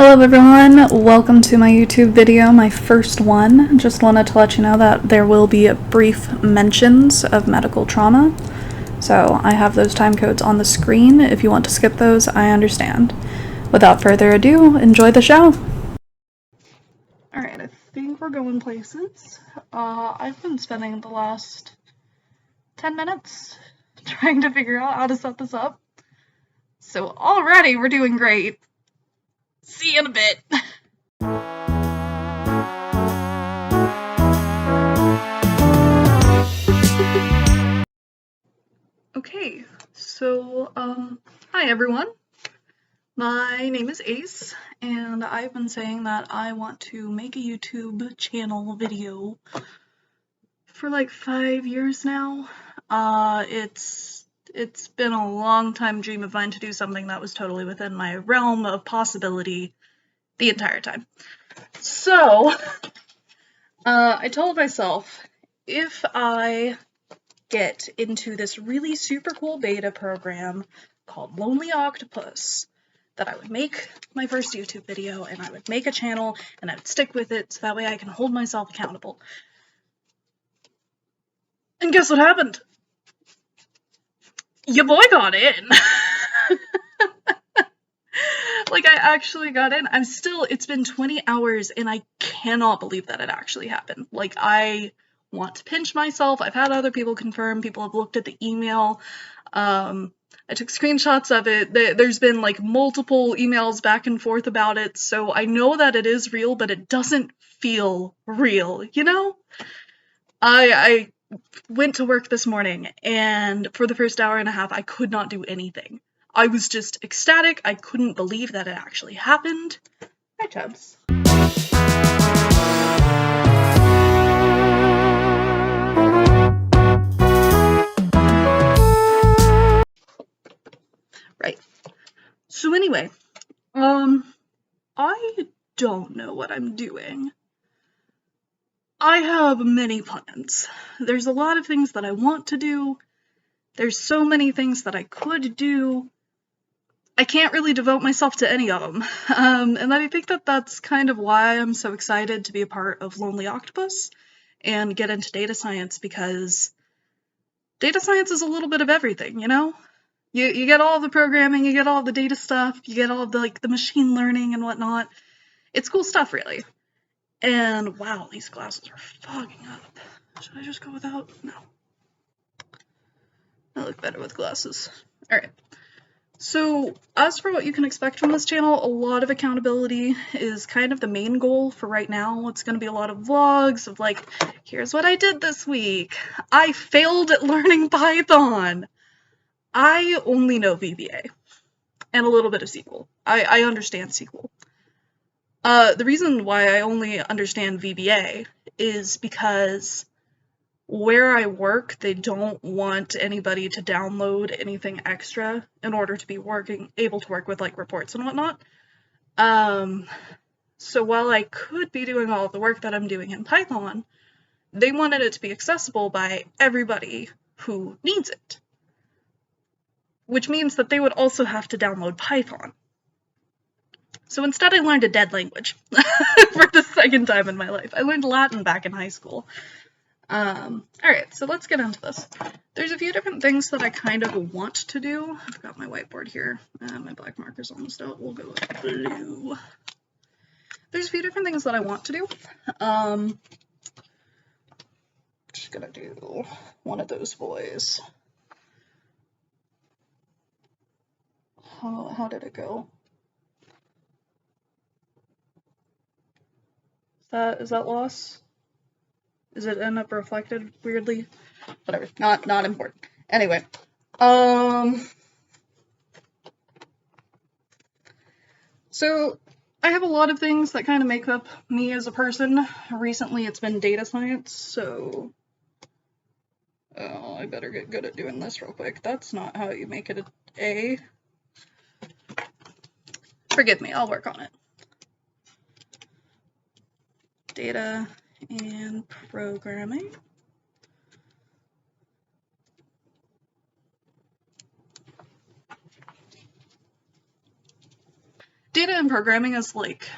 Hello everyone, welcome to my YouTube video, my first one. Just wanted to let you know that there will be brief mentions of medical trauma. So I have those time codes on the screen. If you want to skip those, I understand. Without further ado, enjoy the show! Alright, I think we're going places. I've been spending the last 10 minutes trying to figure out how to set this up. So already we're doing great. See you in a bit. Okay, so, hi everyone. My name is Ace, and I've been saying that I want to make a YouTube channel video for like 5 years now. It's been a long time dream of mine to do something that was totally within my realm of possibility the entire time. So, I told myself, if I get into this really super cool beta program called Lonely Octopus, that I would make my first YouTube video, and I would make a channel, and I would stick with it, so that way I can hold myself accountable. And guess what happened? Your boy got in! Like, I actually got in. It's been 20 hours, and I cannot believe that it actually happened. Like, I want to pinch myself. I've had other people confirm. People have looked at the email. I took screenshots of it. There's been like multiple emails back and forth about it, so I know that it is real, but it doesn't feel real, you know? I went to work this morning, and for the first hour and a half, I could not do anything. I was just ecstatic. I couldn't believe that it actually happened. Hi, Chubbs. Right. So anyway, I don't know what I'm doing. I have many plans. There's a lot of things that I want to do. There's so many things that I could do. I can't really devote myself to any of them. And I think that that's kind of why I'm so excited to be a part of Lonely Octopus and get into data science, because data science is a little bit of everything, you know? You get all the programming, you get all the data stuff, you get all the, like, the machine learning and whatnot. It's cool stuff, really. And wow, these glasses are fogging up. Should I just go without? No. I look better with glasses. Alright. So, as for what you can expect from this channel, a lot of accountability is kind of the main goal for right now. It's going to be a lot of vlogs of like, here's what I did this week. I failed at learning Python. I only know VBA and a little bit of SQL. I understand SQL. The reason why I only understand VBA is because where I work, they don't want anybody to download anything extra in order to be able to work with like reports and whatnot. So while I could be doing all of the work that I'm doing in Python, they wanted it to be accessible by everybody who needs it. Which means that they would also have to download Python. So instead I learned a dead language for the second time in my life. I learned Latin back in high school. Alright, so let's get into this. There's a few different things that I kind of want to do. I've got my whiteboard here. My black marker's almost out. We'll go with blue. There's a few different things that I want to do. Just gonna do one of those boys. How did it go? Is that loss? Is it end up reflected weirdly? Whatever, not important. Anyway, so I have a lot of things that kind of make up me as a person. Recently it's been data science, so I better get good at doing this real quick. That's not how you make it an A. Forgive me, I'll work on it. Data and programming. data and programming is like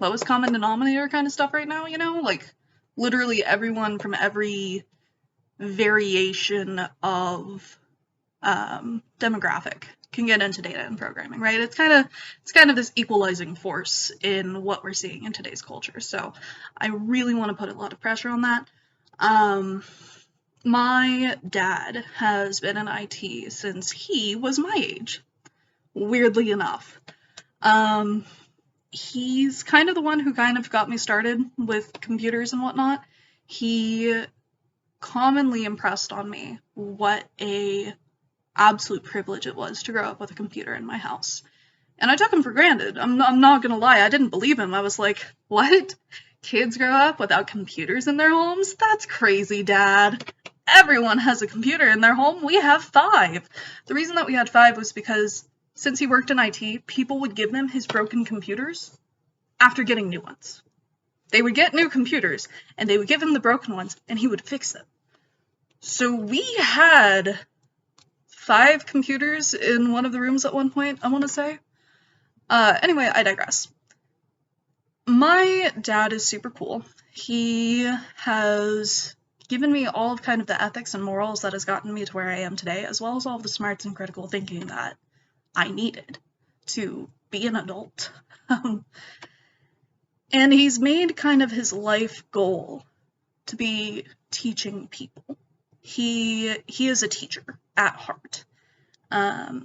lowest common denominator kind of stuff right now, you know? Like, literally everyone from every variation of demographic can get into data and programming, right? It's kind of this equalizing force in what we're seeing in today's culture. So I really want to put a lot of pressure on that. My dad has been in IT since he was my age, weirdly enough. He's kind of the one who kind of got me started with computers and whatnot. He commonly impressed on me what a absolute privilege it was to grow up with a computer in my house. And I took him for granted. I'm not gonna lie, I didn't believe him. I was like, what? Kids grow up without computers in their homes? That's crazy, Dad. Everyone has a computer in their home. We have 5. The reason that we had 5 was because since he worked in IT, people would give them his broken computers after getting new ones. They would get new computers, and they would give him the broken ones, and he would fix them. So we had 5 computers in one of the rooms at one point, I want to say. Anyway, I digress. My dad is super cool. He has given me all of kind of the ethics and morals that has gotten me to where I am today, as well as all of the smarts and critical thinking that I needed to be an adult. And he's made kind of his life goal to be teaching people. He is a teacher at heart.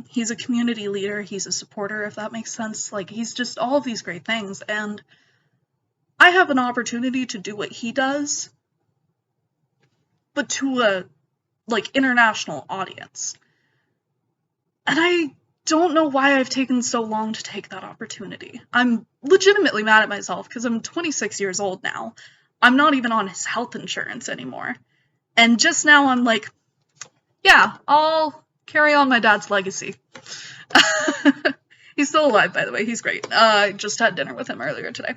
He's a community leader, he's a supporter, if that makes sense. Like, he's just all of these great things, and I have an opportunity to do what he does, but to a, like, international audience. And I don't know why I've taken so long to take that opportunity. I'm legitimately mad at myself, because I'm 26 years old now. I'm not even on his health insurance anymore. And just now I'm like, yeah, I'll carry on my dad's legacy. He's still alive, by the way. He's great. I just had dinner with him earlier today.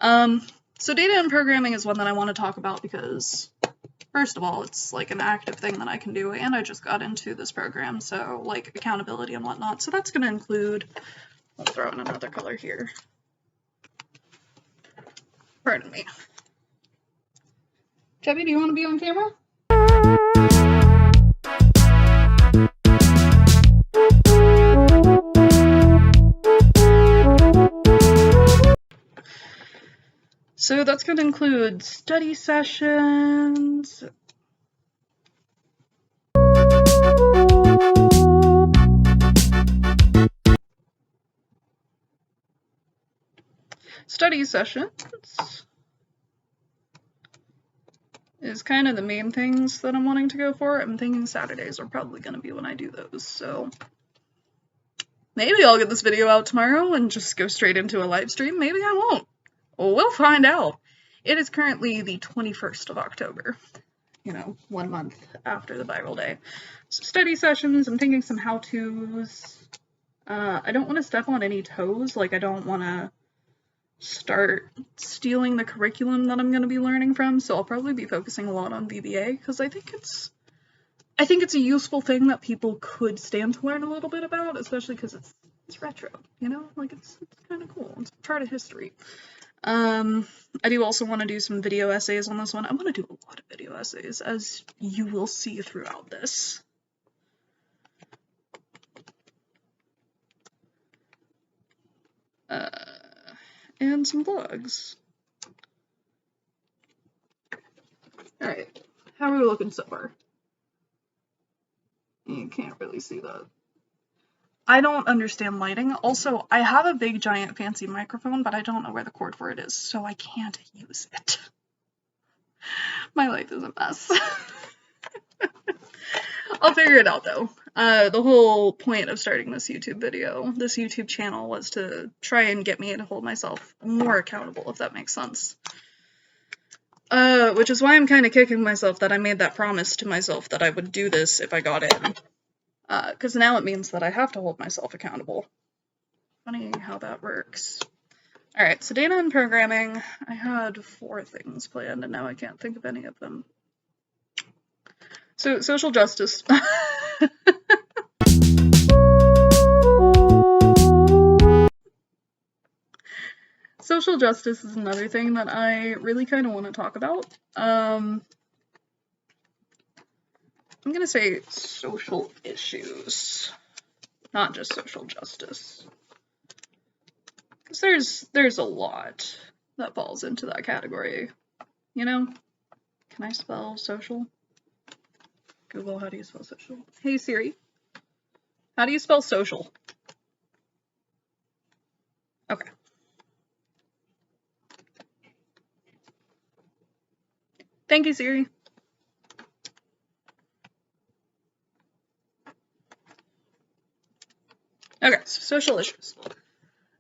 So data and programming is one that I want to talk about because, first of all, it's like an active thing that I can do, and I just got into this program, so like accountability and whatnot. So that's going to include, I'll throw in another color here. Pardon me. Chevy, do you want to be on camera? So that's going to include study sessions, is kind of the main things that I'm wanting to go for. I'm thinking Saturdays are probably going to be when I do those, so maybe I'll get this video out tomorrow and just go straight into a live stream. Maybe I won't. We'll find out. It is currently the 21st of October, you know, 1 month after the viral day. So study sessions, I'm thinking some how-tos. I don't want to step on any toes, like I don't want to start stealing the curriculum that I'm going to be learning from, so I'll probably be focusing a lot on VBA, because I think it's a useful thing that people could stand to learn a little bit about, especially because it's retro, you know? Like, it's kind of cool. It's part of history. I do also want to do some video essays on this one. I want to do a lot of video essays, as you will see throughout this. And some vlogs. Alright, how are we looking so far? You can't really see that. I don't understand lighting. Also, I have a big, giant, fancy microphone, but I don't know where the cord for it is, so I can't use it. My life is a mess. I'll figure it out, though. The whole point of starting this YouTube channel, was to try and get me to hold myself more accountable, if that makes sense. Which is why I'm kind of kicking myself that I made that promise to myself that I would do this if I got in. Because now it means that I have to hold myself accountable. Funny how that works. Alright, so data and programming. I had 4 things planned, and now I can't think of any of them. So, social justice. Social justice is another thing that I really kind of want to talk about. I'm gonna say social issues, not just social justice. Because there's a lot that falls into that category, you know? Can I spell social? Google, how do you spell social? Hey Siri, how do you spell social? Okay. Thank you, Siri. Okay, so social issues.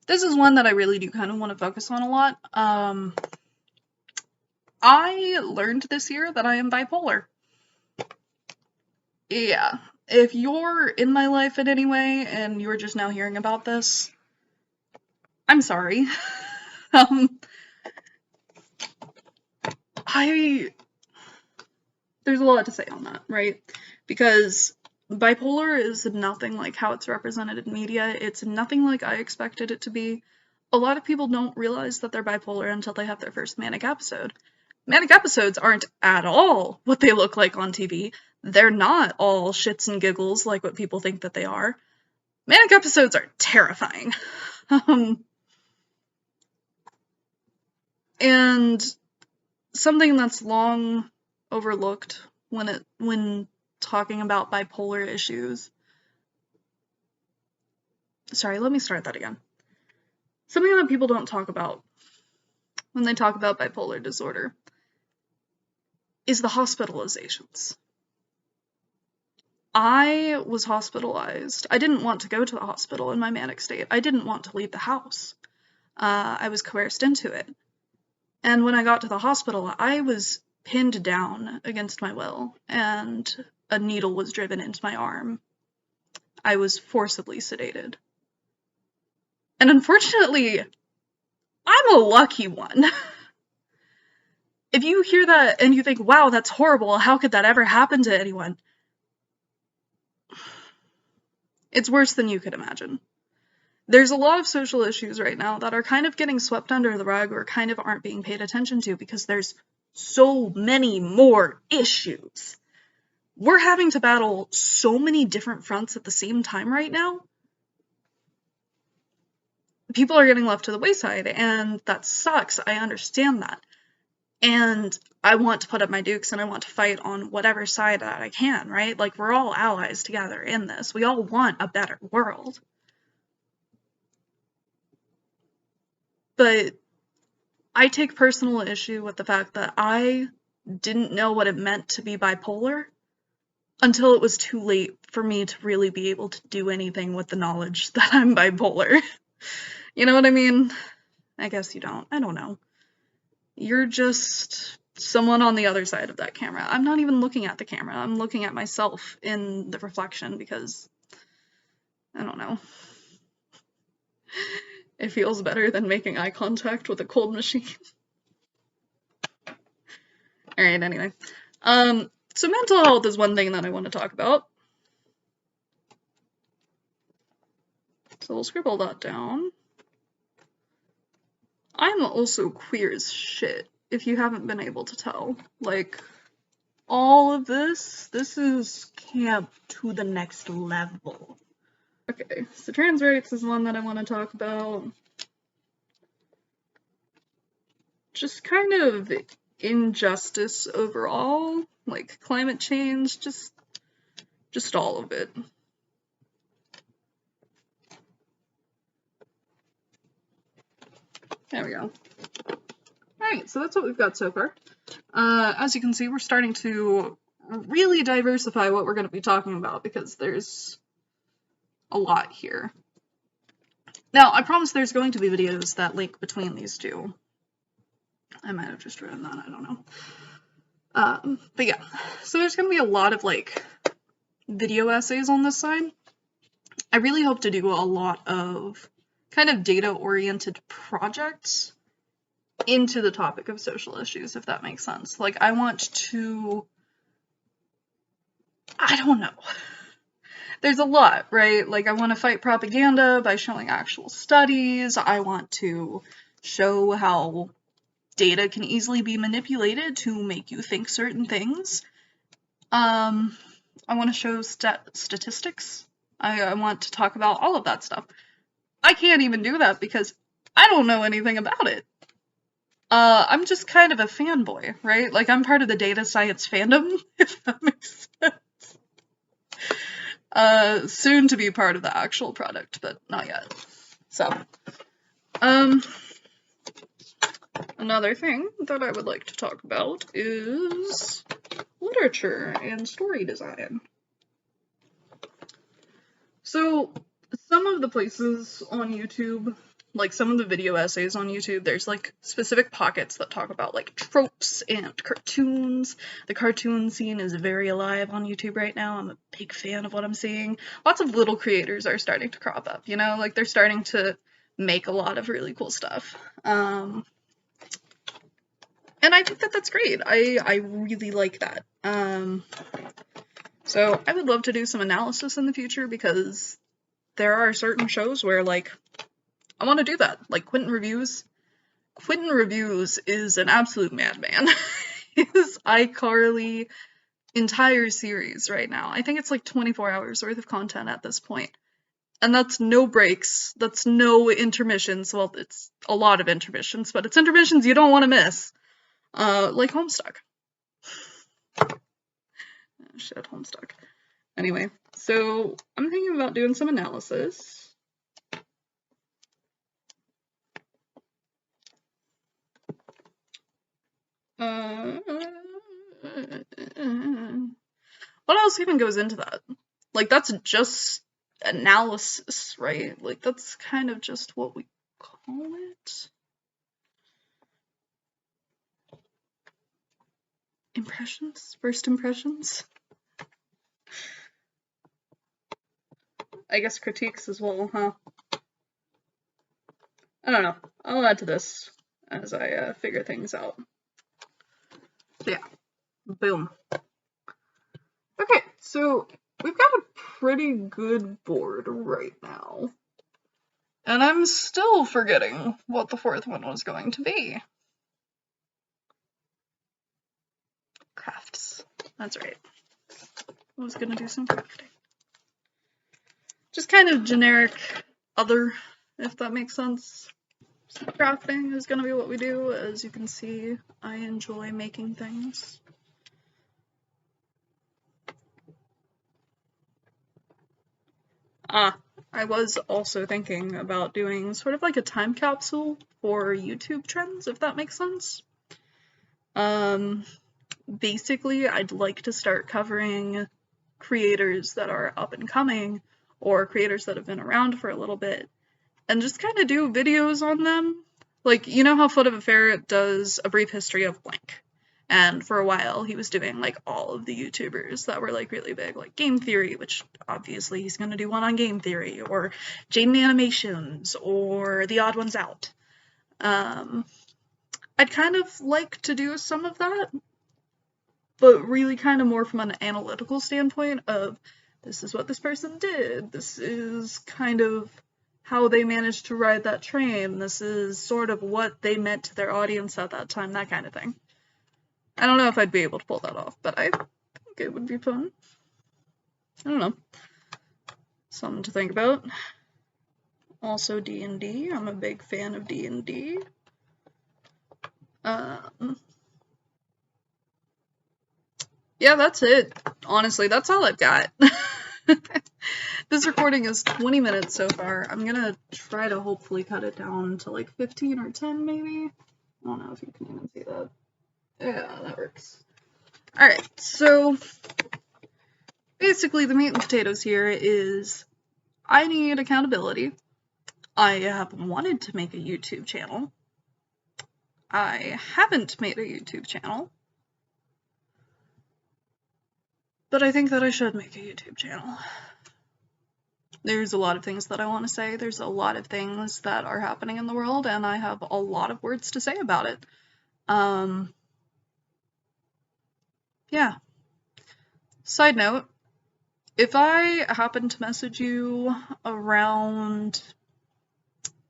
This is one that I really do kind of want to focus on a lot. I learned this year that I am bipolar. Yeah. If you're in my life in any way and you're just now hearing about this, I'm sorry. There's a lot to say on that, right? Because bipolar is nothing like how it's represented in media. It's nothing like I expected it to be. A lot of people don't realize that they're bipolar until they have their first manic episode. Manic episodes aren't at all what they look like on TV. They're not all shits and giggles like what people think that they are. Manic episodes are terrifying. And something that's long overlooked when talking about bipolar issues. Sorry, let me start that again. Something that people don't talk about when they talk about bipolar disorder is the hospitalizations. I was hospitalized. I didn't want to go to the hospital in my manic state. I didn't want to leave the house. I was coerced into it. And when I got to the hospital, I was pinned down against my will, and a needle was driven into my arm. I was forcibly sedated. And unfortunately, I'm a lucky one. If you hear that and you think, wow, that's horrible, how could that ever happen to anyone? It's worse than you could imagine. There's a lot of social issues right now that are kind of getting swept under the rug or kind of aren't being paid attention to because there's so many more issues. We're having to battle so many different fronts at the same time right now. People are getting left to the wayside, and that sucks. I understand that. And I want to put up my dukes and I want to fight on whatever side that I can, right? Like, we're all allies together in this. We all want a better world. But I take personal issue with the fact that I didn't know what it meant to be bipolar until it was too late for me to really be able to do anything with the knowledge that I'm bipolar. You know what I mean? I guess you don't. I don't know. You're just someone on the other side of that camera. I'm not even looking at the camera. I'm looking at myself in the reflection because, I don't know. It feels better than making eye contact with a cold machine. Alright, anyway. So mental health is one thing that I want to talk about. So we'll scribble that down. I'm also queer as shit, if you haven't been able to tell. Like, all of this is camp to the next level. Okay, so trans rights is one that I want to talk about. Just kind of injustice overall, like climate change, just all of it. There we go. Alright, so that's what we've got so far. As you can see, we're starting to really diversify what we're going to be talking about because there's a lot here. Now, I promise there's going to be videos that link between these two. I might have just written that, I don't know. But yeah, so there's going to be a lot of, like, video essays on this side. I really hope to do a lot of kind of data-oriented projects into the topic of social issues, if that makes sense. Like, I want to... I don't know. There's a lot, right? Like, I want to fight propaganda by showing actual studies. I want to show how data can easily be manipulated to make you think certain things. I want to show statistics. I want to talk about all of that stuff. I can't even do that because I don't know anything about it. I'm just kind of a fanboy, right? Like, I'm part of the data science fandom, if that makes sense. Soon to be part of the actual product, but not yet. So, another thing that I would like to talk about is literature and story design. So, some of the places on YouTube, like some of the video essays on YouTube, there's like specific pockets that talk about like tropes and cartoons. The cartoon scene is very alive on YouTube right now. I'm a big fan of what I'm seeing. Lots of little creators are starting to crop up, you know, like they're starting to make a lot of really cool stuff. And I think that that's great. I really like that. So I would love to do some analysis in the future because there are certain shows where, like, I want to do that. Like Quentin Reviews. Quentin Reviews is an absolute madman. His iCarly entire series right now, I think it's like 24 hours worth of content at this point. And that's no breaks, that's no intermissions. Well, it's a lot of intermissions, but it's intermissions you don't want to miss. Like Homestuck. Shit, Homestuck. Anyway, so I'm thinking about doing some analysis. What else even goes into that? Like, that's just analysis, right? Like, that's kind of just what we call it. Impressions? First impressions? I guess critiques as well, huh? I don't know. I'll add to this as I figure things out. So yeah, boom. Okay, so we've got a pretty good board right now. And I'm still forgetting what the fourth one was going to be. Crafts. That's right. I was gonna do some crafting. Just kind of generic other, if that makes sense. So crafting is gonna be what we do. As you can see, I enjoy making things. I was also thinking about doing sort of like a time capsule for YouTube trends, if that makes sense. Basically, I'd like to start covering creators that are up and coming, or creators that have been around for a little bit, and just kind of do videos on them. Like, you know how Foot of a Ferret does a brief history of blank? And for a while, he was doing, like, all of the YouTubers that were, like, really big, like Game Theory, which obviously he's gonna do one on Game Theory, or Jaden Animations, or The Odd Ones Out. I'd kind of like to do some of that, but really kind of more from an analytical standpoint of, this is what this person did, this is kind of how they managed to ride that train, this is sort of what they meant to their audience at that time, that kind of thing. I don't know if I'd be able to pull that off, but I think it would be fun. I don't know. Something to think about. Also D&D. I'm a big fan of D&D. Yeah, that's it. Honestly, that's all I've got. This recording is 20 minutes so far. I'm gonna try to hopefully cut it down to like 15 or 10 maybe. I don't know if you can even see that. Yeah, that works. Alright, so basically the meat and potatoes here is I need accountability. I have wanted to make a YouTube channel. I haven't made a YouTube channel. But I think that I should make a YouTube channel. There's a lot of things that I want to say. There's a lot of things that are happening in the world, and I have a lot of words to say about it. Yeah. Side note, if I happen to message you around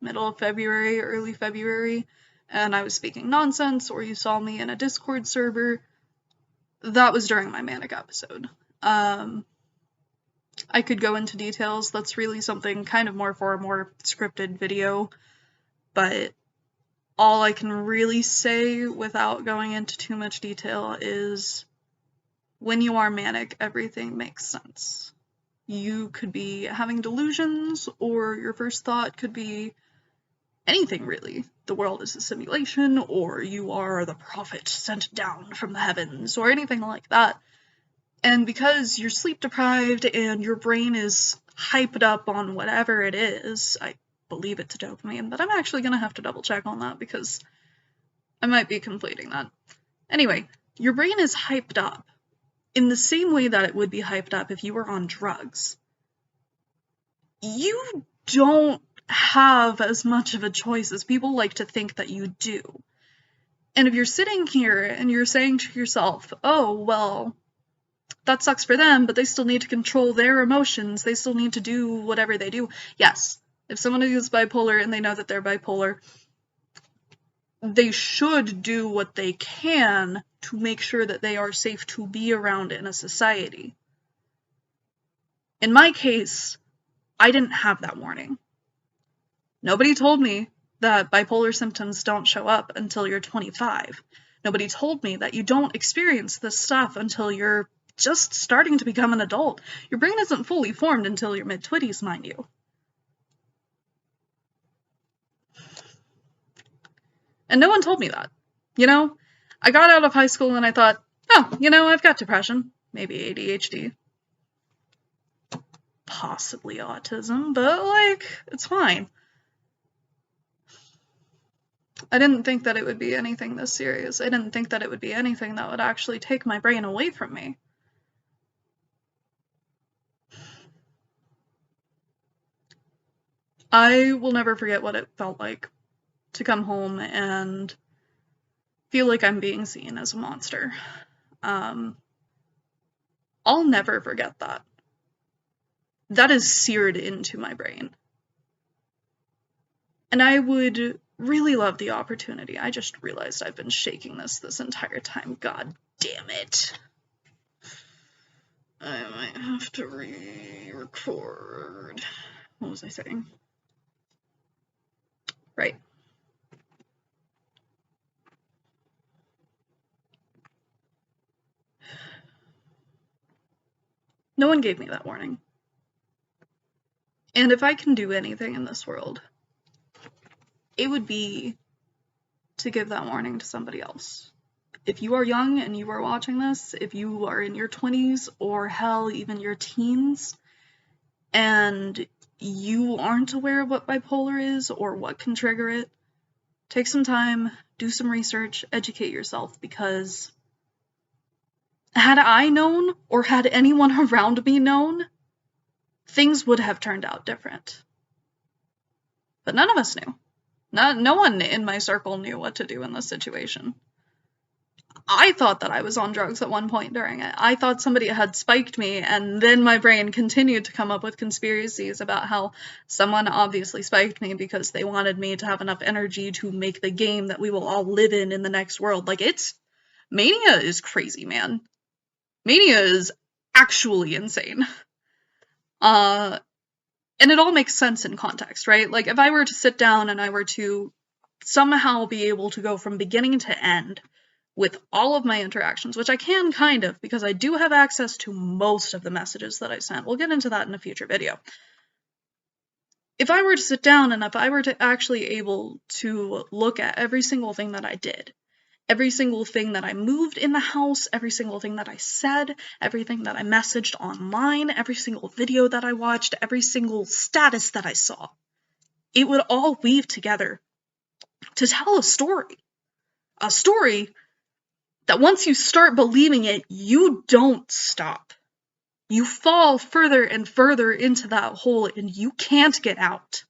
middle of February, early February, and I was speaking nonsense, or you saw me in a Discord server, that was during my manic episode. I could go into details. That's really something kind of more for a more scripted video, but all I can really say without going into too much detail is when you are manic, everything makes sense. You could be having delusions, or your first thought could be anything really. The world is a simulation, or you are the prophet sent down from the heavens, or anything like that. And because you're sleep deprived and your brain is hyped up on whatever it is, I believe it's dopamine, but I'm actually gonna have to double check on that because I might be conflating that. Anyway, your brain is hyped up in the same way that it would be hyped up if you were on drugs. You don't have as much of a choice as people like to think that you do. And if you're sitting here and you're saying to yourself, oh, well, that sucks for them, but they still need to control their emotions, they still need to do whatever they do. Yes, if someone is bipolar and they know that they're bipolar, they should do what they can to make sure that they are safe to be around in a society. In my case, I didn't have that warning. Nobody told me that bipolar symptoms don't show up until you're 25. Nobody told me that you don't experience this stuff until you're just starting to become an adult. Your brain isn't fully formed until your mid-20s, mind you. And no one told me that. You know, I got out of high school and I thought, oh, you know, I've got depression, maybe ADHD, possibly autism, but, like, it's fine. I didn't think that it would be anything this serious. I didn't think that it would be anything that would actually take my brain away from me. I will never forget what it felt like to come home and feel like I'm being seen as a monster. I'll never forget that. That is seared into my brain. And I would really love the opportunity. I just realized I've been shaking this entire time. God damn it. I might have to re-record. What was I saying? Right. No one gave me that warning. And if I can do anything in this world, it would be to give that warning to somebody else. If you are young and you are watching this, if you are in your 20s or hell, even your teens, and you aren't aware of what bipolar is or what can trigger it, take some time, do some research, educate yourself, because had I known, or had anyone around me known, things would have turned out different. But none of us knew. No one in my circle knew what to do in this situation. I thought that I was on drugs at one point during it. I thought somebody had spiked me, and then my brain continued to come up with conspiracies about how someone obviously spiked me because they wanted me to have enough energy to make the game that we will all live in the next world. Like, Mania is crazy, man. Mania is actually insane. And it all makes sense in context, right? Like, if I were to sit down and I were to somehow be able to go from beginning to end with all of my interactions, which I can kind of, because I do have access to most of the messages that I sent. We'll get into that in a future video. If I were to sit down and if I were to actually able to look at every single thing that I did, every single thing that I moved in the house, every single thing that I said, everything that I messaged online, every single video that I watched, every single status that I saw, it would all weave together to tell a story. A story that once you start believing it, you don't stop. You fall further and further into that hole and you can't get out.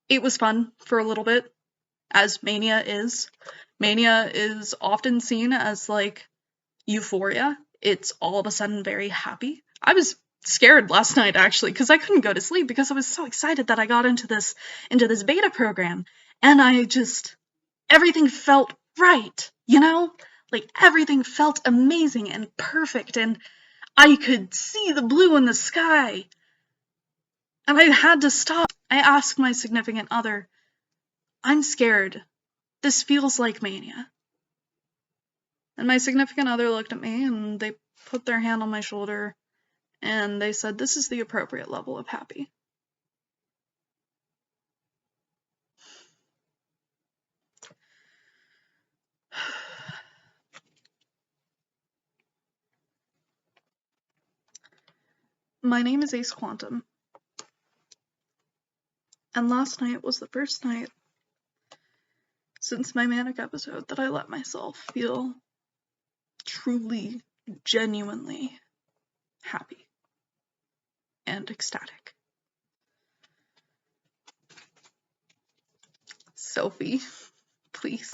It was fun for a little bit, as mania is. Mania is often seen as like euphoria. It's all of a sudden very happy. I was scared last night, actually, because I couldn't go to sleep because I was so excited that I got into this beta program, and everything felt right, you know? Like, everything felt amazing and perfect, and I could see the blue in the sky. And I had to stop. I asked my significant other, I'm scared. This feels like mania. And my significant other looked at me and they put their hand on my shoulder and they said, this is the appropriate level of happy. My name is Ace Quantum. And last night was the first night since my manic episode that I let myself feel truly, genuinely happy and ecstatic. Selfie, please.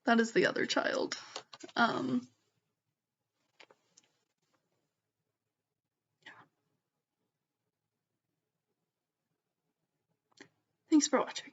That is the other child. Yeah. Thanks for watching.